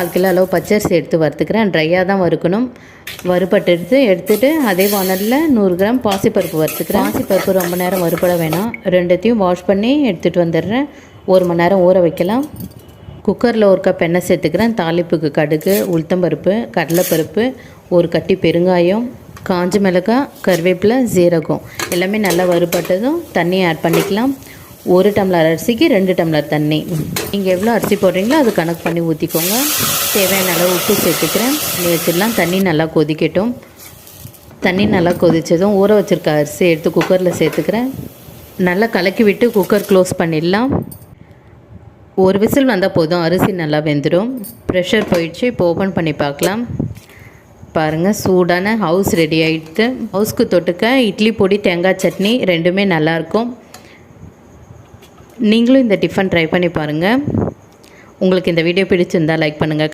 1/4 kilo அளவு பச்சரிசி எடுத்து வறுத்துக்கிறேன். ட்ரையாக தான் வறுக்கணும். வறுபட்டு எடுத்துட்டு அதே வானலில் 100 கிராம் பாசிப்பருப்பு வறுத்துக்கிறேன். பாசிப்பருப்பு ரொம்ப நேரம் வறுபட வேணாம். ரெண்டுத்தையும் வாஷ் பண்ணி எடுத்துகிட்டு வந்துடுறேன். 1 மணி நேரம் ஊற வைக்கலாம். குக்கரில் 1 கப் எண்ணெய் சேர்த்துக்கிறேன். தாளிப்புக்கு கடுகு, உளுத்தம்பருப்பு, கடலைப்பருப்பு, 1 கட்டி பெருங்காயம், காஞ்ச மிளகாய், கருவேப்பிலை, ஜீரகம் எல்லாமே நல்லா வறுபட்டதும் தண்ணியை ஆட் பண்ணிக்கலாம். 1 டம்ளர் அரிசிக்கு 2 டம்ளர் தண்ணி. நீங்கள் எவ்வளோ அரிசி போடுறீங்களோ அது கணக்கு பண்ணி ஊற்றிக்கோங்க. தேவையான அளவு உப்பு சேர்த்துக்கிறேன். வச்சிடலாம். தண்ணி நல்லா கொதிக்கட்டும். தண்ணி நல்லா கொதித்ததும் ஊற வச்சுருக்க அரிசி எடுத்து குக்கரில் சேர்த்துக்கிறேன். நல்லா கலக்கி விட்டு குக்கர் க்ளோஸ் பண்ணிடலாம். 1 விசில் வந்தால் போதும், அரிசி நல்லா வெந்துடும். ப்ரெஷர் போயிடுச்சு. இப்போ ஓப்பன் பண்ணி பார்க்கலாம். பாருங்கள், சூடான ஹவுஸ் ரெடி ஆகிடுது. ஹவுஸ்க்கு தொட்டுக்க இட்லி பொடி, தேங்காய் சட்னி ரெண்டுமே நல்லாயிருக்கும். நீங்களும் இந்த டிஃபன் ட்ரை பண்ணி பாருங்கள். உங்களுக்கு இந்த வீடியோ பிடிச்சிருந்தால் லைக் பண்ணுங்கள்.